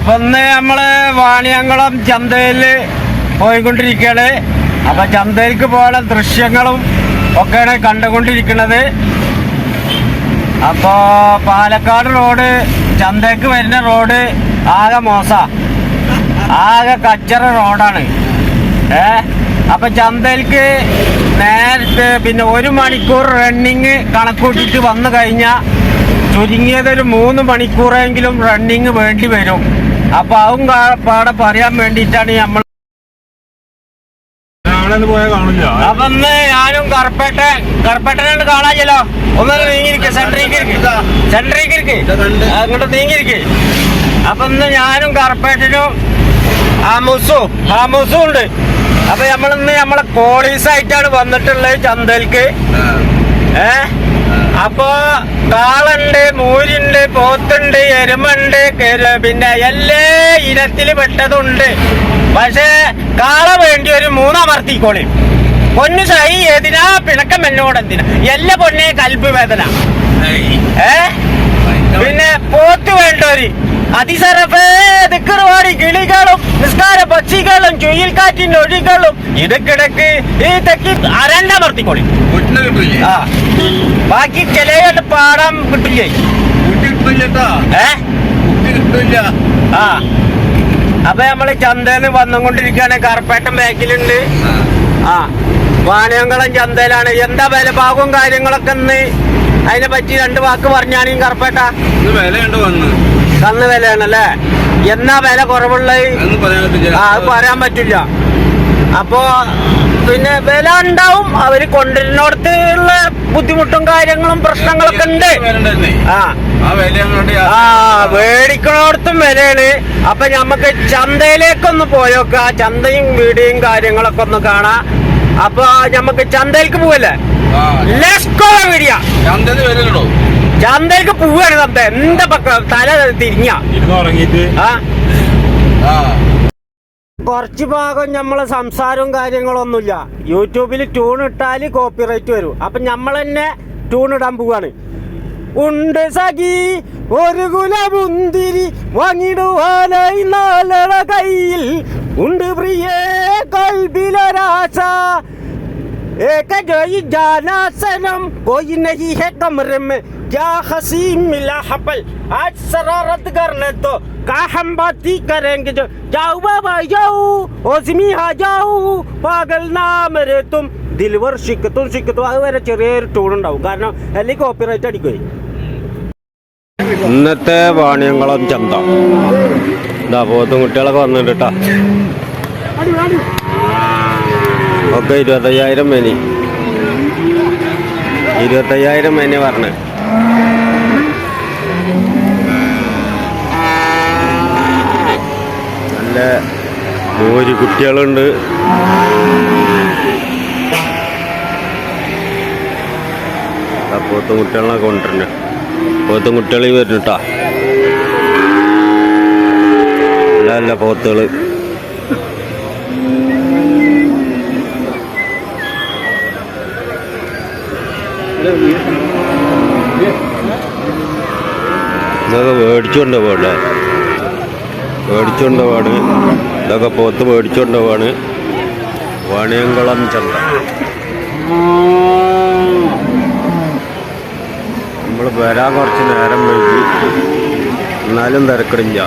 അപ്പൊ ഇന്ന് നമ്മള് വാണിയംകുളം ചന്തയില് പോയിക്കൊണ്ടിരിക്കുകയാണ്. അപ്പൊ ചന്തയിലേക്ക് പോകാനുള്ള ദൃശ്യങ്ങളും ഒക്കെയാണ് കണ്ടുകൊണ്ടിരിക്കുന്നത്. അപ്പോ പാലക്കാട് റോഡ് ചന്തയ്ക്ക് വരുന്ന റോഡ് ആകെ ആകെ കച്ചറ റോഡാണ്. അപ്പൊ ചന്തയിലേക്ക് നേരത്തെ പിന്നെ 1 മണിക്കൂർ റണ്ണിങ് കണക്കൂട്ടിട്ട് വന്നു കഴിഞ്ഞാൽ ചുരുങ്ങിയതൊരു 3 മണിക്കൂറെങ്കിലും റണ്ണിങ് വേണ്ടി വരും. അപ്പൊ അതും പാടെ പറയാൻ വേണ്ടിയിട്ടാണ് നമ്മൾ. അപ്പൊ ഇന്ന് ഞാനും കറുപ്പേട്ടനാണ് കാണാഞ്ഞല്ലോ. ഒന്ന് നീങ്ങിരിക്കെ, സെൻട്രീക്ക് അങ്ങോട്ട് നീങ്ങിരിക്കെ. അപ്പൊ ഇന്ന് ഞാനും കറുപ്പേട്ടനും ആമൂസും ഉണ്ട്. അപ്പൊ നമ്മളിന്ന് നമ്മളെ കോളീസായിട്ടാണ് വന്നിട്ടുള്ളത് ചന്തയിലേക്ക്. അപ്പൊ കാളുണ്ട്, മൂരുണ്ട്, പോത്തുണ്ട്, എരുമുണ്ട്, പിന്നെ എല്ലാ ഇനത്തിൽ പെട്ടതുണ്ട്. പക്ഷെ കാള വേണ്ടി ഒരു 3 അമർത്തിക്കോളി. പൊന്നു സൈ ഏതിനാ പിണക്കം എന്നോട് എന്തിനാ എല്ലാ പൊന്നെ കൽപ്പ് വേദന. പിന്നെ പോത്ത് വേണ്ടവര് അതിസറഫേവാടി കിളികളും നിസ്കാര പക്ഷികളും ചുയിൽക്കാറ്റിന്റെ ഒഴികളും ഇടക്കിടക്ക് ഈ തെക്കി അരണ്ടമർത്തിക്കോളി. ബാക്കി ചിലയായിട്ട് പാടാൻ കിട്ടില്ലേ? അപ്പൊ നമ്മള് ചന്തയിൽ വന്നുകൊണ്ടിരിക്കുകയാണ്. കറുപ്പേട്ടൻ ബാക്കിലുണ്ട്. വാണിയംകുളം ചന്തയിലാണ്. എന്താ വിലഭാഗവും കാര്യങ്ങളൊക്കെ ഇന്ന് അതിനെ പറ്റി 2 വാക്ക് പറഞ്ഞാണ്. കറുപ്പേട്ട കന്ന് വിലയാണല്ലേ? എന്നാ വില കുറവുള്ളത് അത് പറയാൻ പറ്റില്ല. അപ്പോ പിന്നെ വില ഉണ്ടാവും. അവര് കൊണ്ടുവരുന്നിടത്തുള്ള ബുദ്ധിമുട്ടും കാര്യങ്ങളും പ്രശ്നങ്ങളൊക്കെ ഉണ്ട്. മേടിക്കണോടത്തും വിലയാണ്. അപ്പൊ ഞമ്മക്ക് ചന്തയിലേക്കൊന്ന് പോയോക്ക. ചന്തയും വീടിയും കാര്യങ്ങളൊക്കെ ഒന്ന് കാണാം. അപ്പൊ ഞമ്മക്ക് ചന്തയിലേക്ക് പോവല്ലേ? ചന്തയിലേക്ക് പോവാണ്. ചന്ത എന്താ തല തിരിഞ്ഞ കുറച്ച് ഭാഗം നമ്മളെ സംസാരവും കാര്യങ്ങളൊന്നുമില്ല. യൂട്യൂബിൽ ട്യൂൺ ഇട്ടാല് കോപ്പിറൈറ്റ് വരും. അപ്പൊ നമ്മൾ തന്നെ ട്യൂൺ ഇടാൻ പോവാണ്. ഉണ്ട് സഖി ഒരു കുലമുന്തിരി വാങ്ങിടുവാനായി 4 കയ്യിൽ ഉണ്ട് പ്രിയേ കൽബിലൊരാശ. एक जोई जाना सनम कोई नहीं है कमरे में क्या हंसी मिला हपल आज शरारत करने तो का हम बाती करेंगे जो जाओ बाबा जाओ ओसमी आ जाओ पागल ना मेरे तुम दिलवर शिकतो അതുവരെ ചെറിയൊരു ട്യൂൺ ഉണ്ടാവും. കാരണം അല്ലെങ്കിൽ കോപ്പിറൈറ്റ് അടിക്കുവേ. ഇന്നത്തെ വാണിയംകുളം ചന്ത ഇതാ പോത്തും കുട്ടികളൊക്കെ വന്നിട്ട് കേട്ടോ. ഒക്കെ 25,000 മേനി 25,000 മേനി പറഞ്ഞ്. നല്ല 100 കുട്ടികളുണ്ട്. പോത്തും കുട്ടികളെ കൊണ്ടുവരുന്നുണ്ട്. പോത്തും കുട്ടികൾ വരുന്നുട്ടാ. നല്ല പോത്തുകള്. ഇതൊക്കെ മേടിച്ചുകൊണ്ടുപോകണ്ടേ? ഇതൊക്കെ പോത്ത് മേടിച്ചുകൊണ്ടുപോവാണ്. വാണിയംകുളം ചന്ത. നമ്മൾ വരാൻ കുറച്ച് നേരം വൈകി, എന്നാലും തിരക്കിടില്ല.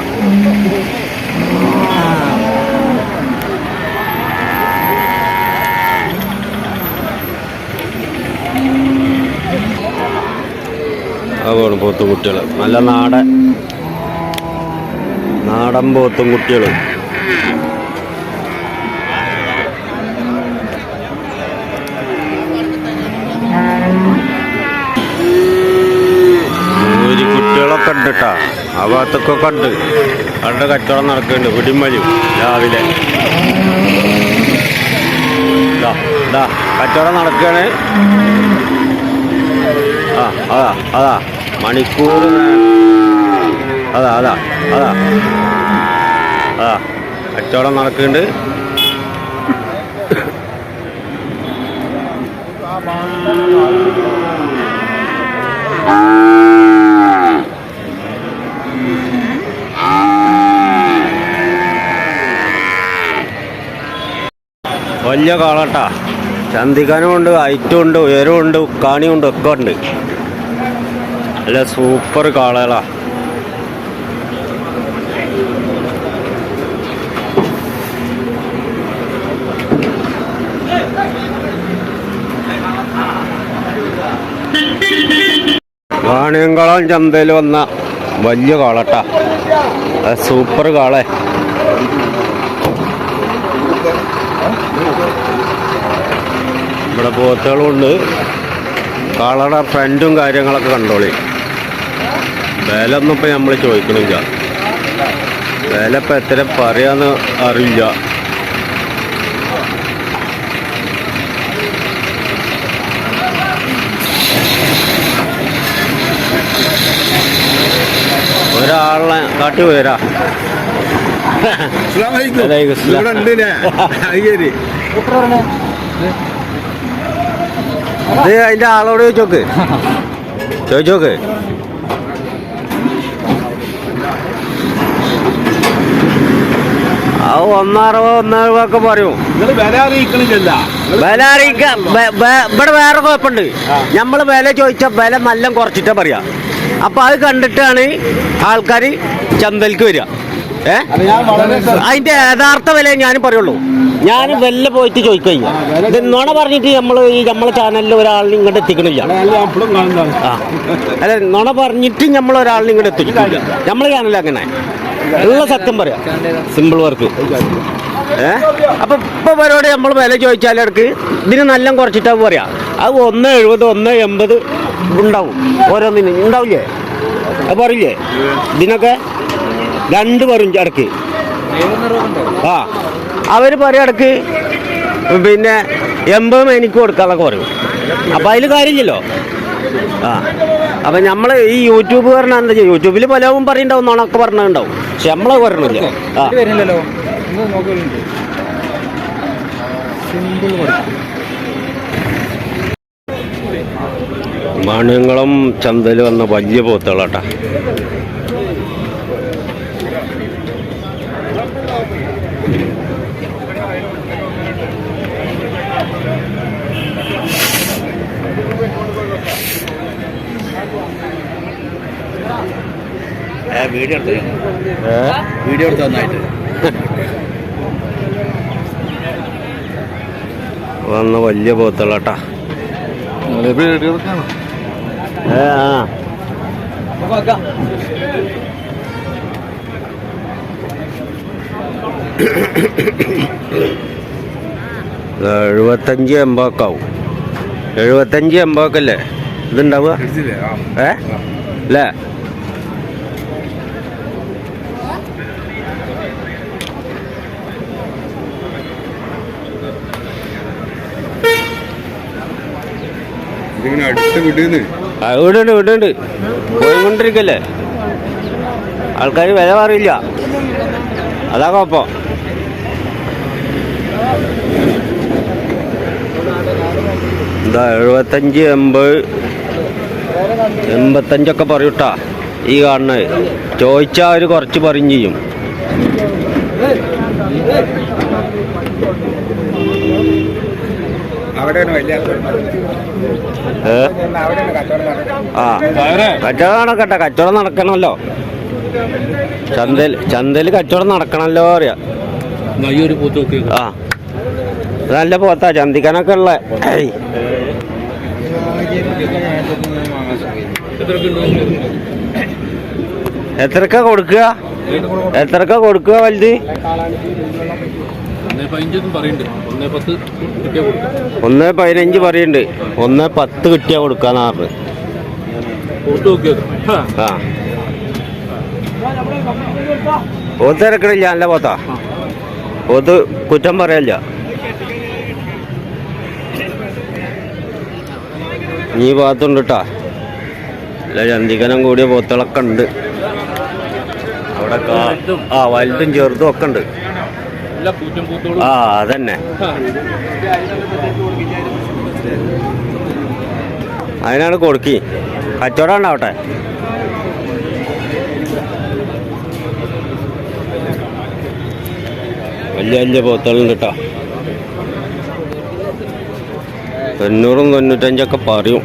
അതാണ് പോത്തും കുട്ടികൾ. നല്ല നാടൻ പോത്തും കുട്ടികൾ. കുട്ടികളൊക്കെ ഉണ്ട് കേട്ടാ. ആ ഭാഗത്തൊക്കെ ഉണ്ട്. അവിടെ കച്ചവടം നടക്കുന്നുണ്ട്. പിടിമലും രാവിലെ കച്ചവടം നടക്കുകയാണ്. അതാ മണിക്കൂർ അതാ കച്ചവടം നടക്കുന്നുണ്ട്. വലിയ കാളട്ടാ. ചന്തിക്കാനും ഉണ്ട്, ഹൈറ്റും ഉണ്ട്, ഉയരവും ഉണ്ട്, ഉക്കാണിയും ഉണ്ട്, ഒക്കെ ഉണ്ട്. നല്ല സൂപ്പർ കാളകളാ. വാണിയംകുളം ചന്തയിൽ വന്ന വലിയ കാളട്ടാ. സൂപ്പർ കാളെ. ഇവിടെ പോത്തുകളുണ്ട്. കാളയുടെ ഫ്രണ്ടും കാര്യങ്ങളൊക്കെ കണ്ടോളി. വില ഒന്നും ഇപ്പം നമ്മൾ ചോദിക്കണില്ല. വില ഇപ്പം എത്ര പറയാന്ന് അറിയില്ല. ഒരാളെ കാട്ടി പോരാ. ഇത് അതിന്റെ ആളോട് ചോദിച്ചോക്ക്. അത് 1.60 ഒക്കെ പറയും. വില അറിയിക്കാം. ഇവിടെ വേറെ കുഴപ്പമുണ്ട്. നമ്മള് വില ചോദിച്ചാൽ വില നല്ല കുറച്ചിട്ടാ പറയാ. അപ്പൊ അത് കണ്ടിട്ടാണ് ആൾക്കാർ ചന്തയിലേക്ക് വരിക. അതിന്റെ യഥാർത്ഥ വില ഞാനും പറയുള്ളൂ. ഞാൻ വെല്ല പോയിട്ട് ചോദിക്കുക. ഇത് നുണ പറഞ്ഞിട്ട് നമ്മളെ ചാനലിൽ ഒരാളിനെ ഇങ്ങോട്ട് എത്തിക്കണില്ല. അല്ല, നുണ പറഞ്ഞിട്ട് നമ്മൾ ഒരാളിനെ ഇങ്ങോട്ട് എത്തിക്കില്ല. നമ്മളെ ചാനലിൽ അങ്ങനെ ഉള്ള സത്യം പറയാം. Simple work. അപ്പൊ ഇപ്പൊ അവരോട് നമ്മൾ വില ചോദിച്ചാലിടക്ക് ഇതിന് നല്ല കുറച്ചിട്ടാ പറയാ. അത് 1.70 1.80 ഉണ്ടാവും. ഓരോന്നിനും ഉണ്ടാവില്ലേ? അത് പറയില്ലേ? ഇതിനൊക്കെ 2 പറയും ഇടക്ക്. ആ, അവര് പറയും ഇടക്ക് പിന്നെ 80 എനിക്ക് കൊടുക്കാന്നൊക്കെ പറയും. അപ്പൊ അതിൽ കാര്യമില്ലല്ലോ. ആ, അപ്പൊ നമ്മള് ഈ യൂട്യൂബ് പറഞ്ഞാൽ എന്താ ചെയ്യുക? യൂട്യൂബിൽ പലവും പറയണ്ടാവും, നോണൊക്കെ പറഞ്ഞിട്ടുണ്ടാവും. പക്ഷെ നമ്മളെ പറയണില്ല. ആ, വാണിയംകുളം ചന്തയിൽ വന്ന വലിയ പോത്തുകളാട്ടാ. വീഡിയോ എടുത്ത് നന്നായിട്ട് വന്ന വലിയ പോത്തുകളാട്ടാ. ആ, 75-80 ഒക്കെ ആവും. 75-80 ഒക്കെ അല്ലേ ഇതുണ്ടാവുക? അല്ലേ? വിടുണ്ട് പോയിക്കൊണ്ടിരിക്കല്ലേ. ആൾക്കാർ വില പറയില്ല. അതാ കുഴപ്പം. എന്താ 75-80 85 പറയൂട്ടാ. ഈ കാണുന്നത് ചോദിച്ചാൽ അവർ കുറച്ച് പറയും ചെയ്യും. കച്ചവടം നടക്കണല്ലോ. ചന്തയിൽ കച്ചവടം നടക്കണല്ലോ അറിയാ. ആ, നല്ല പോത്താ. ചന്തിക്കാനൊക്കെ ഉള്ള. എത്രക്ക കൊടുക്കുക വലുത്? 1.15 പറയുന്നുണ്ട്. 1.10 കിട്ടിയാ കൊടുക്കാന്ന് പറഞ്ഞു. ആ, പോത്ത് ഇറക്കണില്ല. നല്ല പോത്താ. പോത്ത് കുറ്റം പറയല്ല. ഈ ഭാഗത്തുണ്ട് കേട്ടാ. അല്ല, ചന്തിക്കനം കൂടിയ പോത്തുകളൊക്കെ ഉണ്ട് അവിടെ. ആ, വലുതും ചെറുതും ഒക്കെ ഉണ്ട്. ആ, അതന്നെ. അതിനാണ് കൊടുക്കി. കച്ചവടം ഉണ്ടാവട്ടെ. വലിയ വലിയ പോത്തുകളുണ്ട് കേട്ടോ. 90-95 പറയും.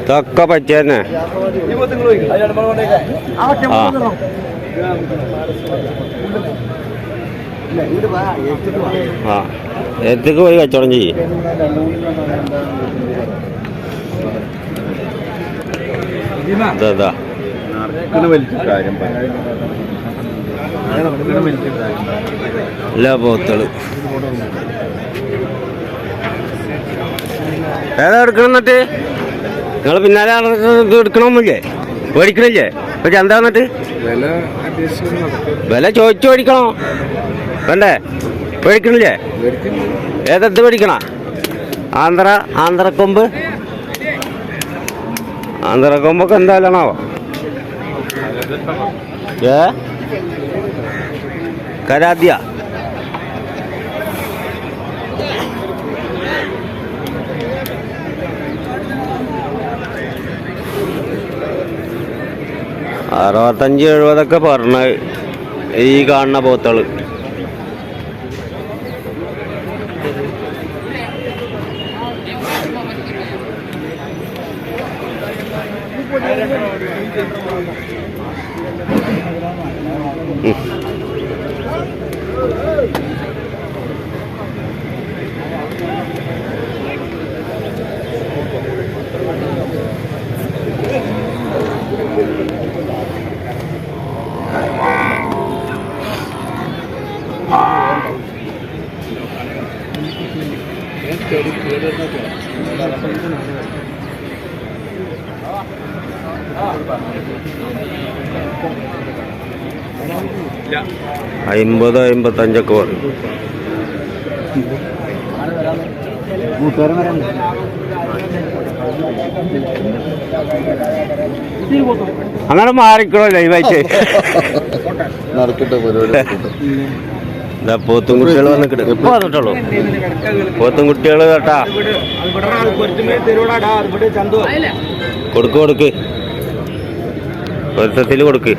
ഇതൊക്കെ പറ്റിയെന്നെ. ആ എത്തിക്ക് പോയി കച്ചവടം ചെയ്യും. ഇതാ എല്ലാ പോത്തുകള് ഏതാ എടുക്കണം? എന്നിട്ട് നിങ്ങൾ പിന്നാലെ ഇത് എടുക്കണമെന്നില്ലേ? മേടിക്കണില്ലേ? പക്ഷെ എന്താ എന്നിട്ട് വില ചോദിച്ചു മേടിക്കണോ? വേണ്ടേ? മേടിക്കണില്ലേ? ഏതെന്ത് മേടിക്കണ? ആന്ധ്രക്കൊമ്പ് ആന്ധ്രക്കൊമ്പൊക്കെ എന്തായാലാണോ? കരാദ്യ $65-70 പറഞ്ഞ ഈ കാണുന്ന പോത്തുകള്. $50-55 പറയും. അങ്ങനെ മാറിക്കണോ ലൈവായിട്ട്? പോത്തും കുട്ടികൾ വന്നിട്ട് എപ്പോ വന്നിട്ടുള്ളൂ. പോത്തും കുട്ടികൾ കേട്ടാ കൊടുക്ക് പൊരുത്തത്തിൽ കൊടുക്ക്.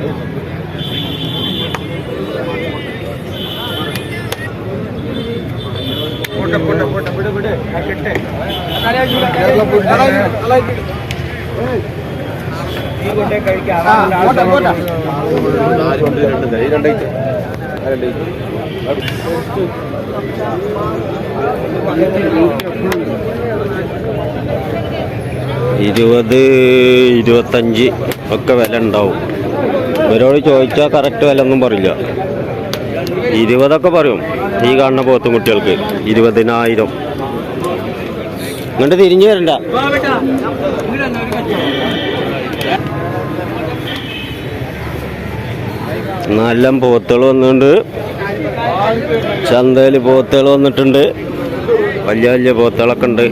$20-25 ഒക്കെ വില ഉണ്ടാവും. ഇവരോട് ചോദിച്ചാൽ കറക്റ്റ് വില ഒന്നും പറയില്ല. 20 പറയും. ഈ കാണുന്ന പോത്തും കുട്ടികൾക്ക് 20,000. ഇങ്ങോട്ട് തിരിഞ്ഞു വരണ്ട. നല്ല പോത്തുകൾ വന്നിട്ടുണ്ട്. ചന്തയിൽ പോത്തുകൾ വന്നിട്ടുണ്ട്. വലിയ വലിയ പോത്തുകളൊക്കെ ഉണ്ട്.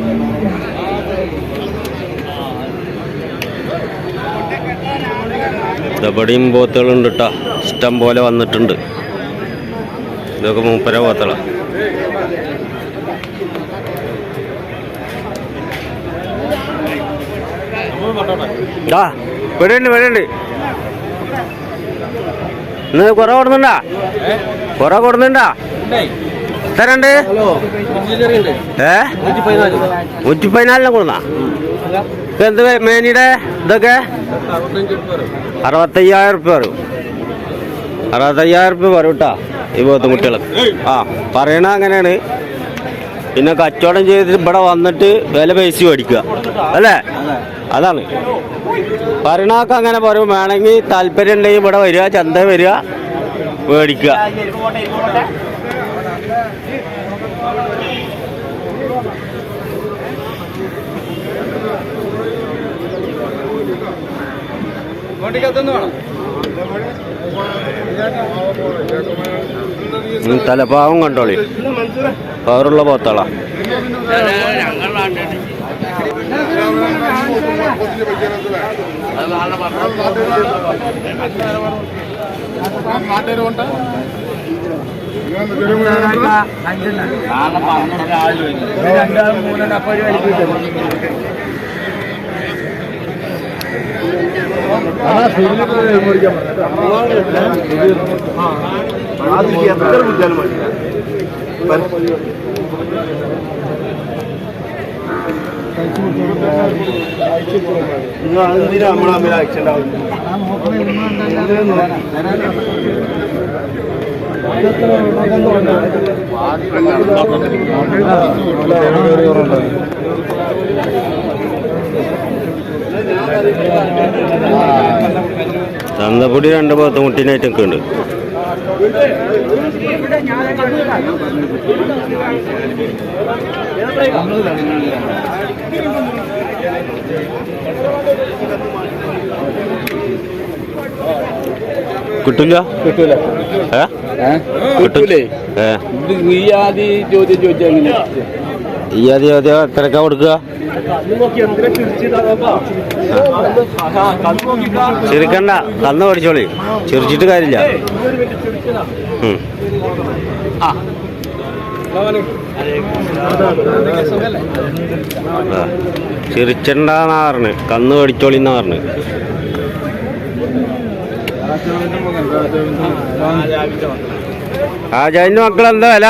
ഇവിടെയും പോത്തുകളുണ്ട് കേട്ടോ. ഇഷ്ടം പോലെ വന്നിട്ടുണ്ട്. ഇതൊക്കെ മൂപ്പര പോത്തുകളാ. ഇവിടെയുണ്ട്. ഇന്ന് കുറെ കൊടുന്നുണ്ടാ? കുറെ കൊടുന്നുണ്ടാ? എത്രണ്ട്? 114 കൊടുന്നാ? എന്ത് മേനിയുടെ ഇതൊക്കെ? 65,000 വരും. 65,000 വരും കേട്ടാ ഈ പോത്തും കുട്ടികളൊക്കെ. പറയണ അങ്ങനെയാണ്. പിന്നെ കച്ചവടം ചെയ്തിട്ട് ഇവിടെ വന്നിട്ട് വില പൈസ മേടിക്കുക അല്ലേ? അതാണ് പറയണൊക്കെ. അങ്ങനെ പറയും. വേണമെങ്കിൽ താല്പര്യം ഉണ്ടെങ്കിൽ ഇവിടെ വരിക, ചന്ത വരിക, മേടിക്കുക. തലപ്പാവം കണ്ടോളി. പവറുള്ള പോത്താളാ. ചന്തപ്പൊടി 2 പോത്ത് മുട്ടിനായിട്ടൊക്കെ ഉണ്ട്. കിട്ടില്ല കിട്ടൂലേ? ഈ ആദ്യ ചോദ്യം എത്രക്കാ കൊടുക്കുക? ചിരിക്കണ്ട, കന്ന് പഠിച്ചോളി, ചിരിച്ചിട്ട് കാര്യമില്ല. ചിരിച്ചണ്ടാന്നാ പറഞ്ഞ്, കന്ന് പഠിച്ചോളിന്നാ പറഞ്ഞ്. ആജാന്റെ മക്കളെന്താ വില?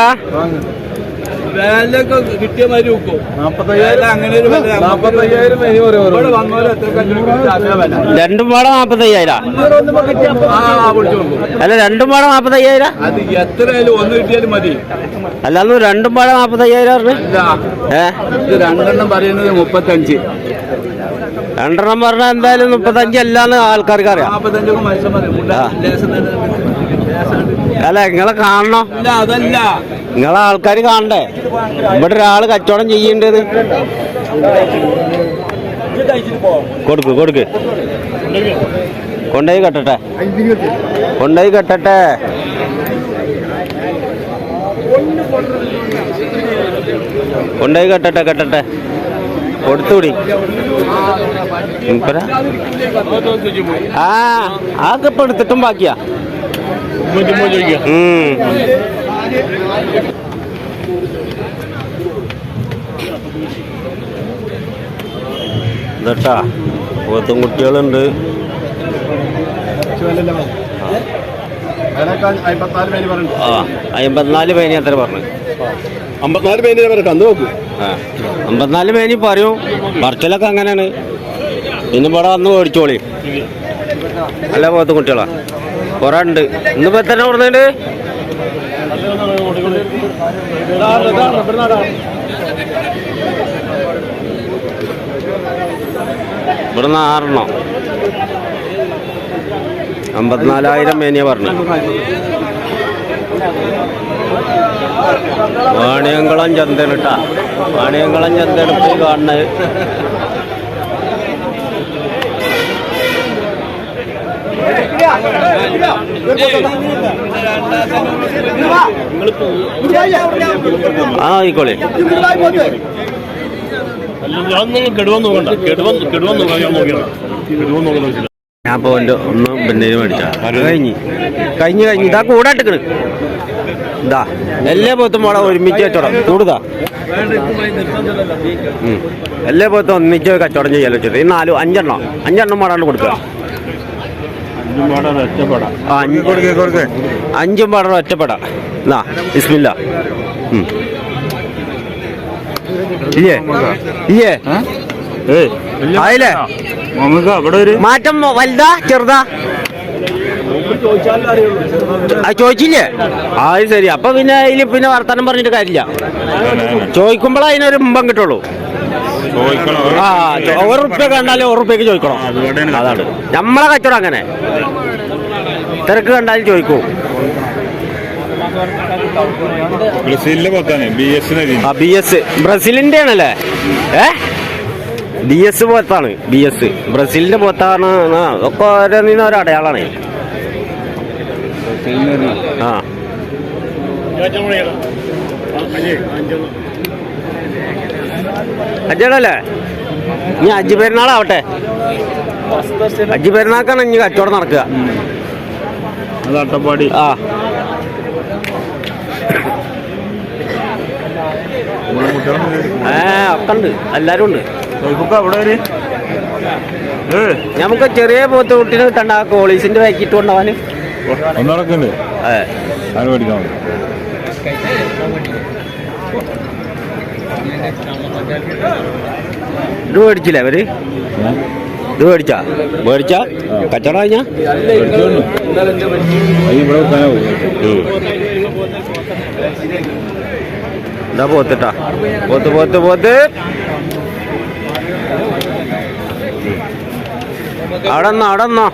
കിട്ടിയ മാതിരി വെക്കും. 45,000 അങ്ങനെ ഒരു 45,000. രണ്ടും പാടെ 45,000. അല്ല, രണ്ടും പാടെ 45,000. അത് എത്രയായാലും ഒന്ന് കിട്ടിയാലും മതി. അല്ലാന്ന് രണ്ടും പാടെ 45,000. രണ്ടെണ്ണം പറയുന്നത് 35. രണ്ടെണ്ണം പറഞ്ഞാൽ എന്തായാലും 35 അല്ലാന്ന് ആൾക്കാർക്ക് അറിയാം. അല്ല, നിങ്ങളെ കാണണം. അതല്ല, നിങ്ങളെ ആൾക്കാർ കാണണ്ടേ? ഇവിടെ ഒരാള് കച്ചവടം ചെയ്യേണ്ടത്. കൊടുക്ക് കൊണ്ടുപോയി കെട്ടട്ടെ. കെട്ടട്ടെ കൊടുത്തുകൂടി. ആകെ ഇപ്പൊ എടുത്തിട്ടും ബാക്കിയാ. ഇതട്ടാ പോത്തും കുട്ടികളുണ്ട്. 54 പേനി അത്ര പറഞ്ഞു. 54 പേനി നോക്കൂ. 54 പേനി പറയും. പറച്ചിലൊക്കെ അങ്ങനെയാണ്. ഇന്ന് ഇവിടെ വന്ന് മേടിച്ചോളി. നല്ല പോത്തും കുട്ടികളാ കുറെ ഉണ്ട്. ഇന്നിപ്പോ എത്ര കൊടുക്കുന്നുണ്ട്? ഇവിടുന്ന് 6 54,000 മേനിയ പറഞ്ഞു. വാണിയംകുളം ചന്തനിട്ടാ, വാണിയംകുളം ചന്തനിട്ട് കാണുന്നത്. ആയിക്കോളെ. ഞാൻ ഇപ്പൊ ഒന്ന് ബന്ധേര് മേടിച്ചാ കഴിഞ്ഞ് ഇതാ കൂടെ ഇട്ടിക്കണ്. ഇതാ എല്ലാ പോത്തും മോളെ ഒരുമിച്ച് കച്ചവടം കൂടുതലാ. എല്ലാ പോത്തും ഒന്നിച്ച് കച്ചവടം ചെയ്യാലോ വെച്ചിട്ട്. ഈ 5 പാടാണ്ട് കൊടുക്കുക. 5 പാടം ഒറ്റപ്പെടാ. എന്നാ ബിസ്മില്ലാ. ഇല്ലേ ആയില്ലേ? മാറ്റം വലുതാ ചെറുതാ? ചോദിച്ചില്ലേ? ശരി. അപ്പൊ പിന്നെ അതിൽ പിന്നെ വർത്താനം പറഞ്ഞിട്ട് കാര്യമില്ല. ചോദിക്കുമ്പോഴേ അതിനൊരു മുമ്പം കിട്ടുള്ളൂ. ₹1 കണ്ടാലും ₹1 ചോദിക്കണം. അതാണ് നമ്മളെ കച്ചവടം. അങ്ങനെ തിരക്ക് കണ്ടാലും ചോദിക്കൂ. BS ബ്രസീലിന്റെ ആണല്ലേ? BS പോത്താണ്. BS ബ്രസീലിന്റെ പോത്താണ്. ഒക്കെ ഓരോന്നിനും ഓരോ അടയാളാണ്. അജ്ജടല്ലേ? ഇനി അജ്ജ് പെരുന്നാളാവട്ടെ. അജ്ജ് പെരുന്നാൾക്കാണ് ഇനി കച്ചവടം നടക്കുക. അട്ടപ്പാടി ഒക്കെ ഉണ്ട്. എല്ലാരും ഉണ്ട്. നമുക്ക് ചെറിയ പോത്ത് കുട്ടീനെ കിട്ടണ്ട ആ കോളീസിന്റെ പാക്കിട്ട് കൊണ്ടുപോകാൻ ഒന്നടക്കുന്നുണ്ട്. അത് മേടിക്കാൻ മതി. ഇത് മേടിച്ചില്ലേ അവര്? ഇത് മേടിച്ചാ കച്ചവടം കഴിഞ്ഞാ എന്താ പോത്തിട്ടാ പോത്ത് അവിടെന്നോ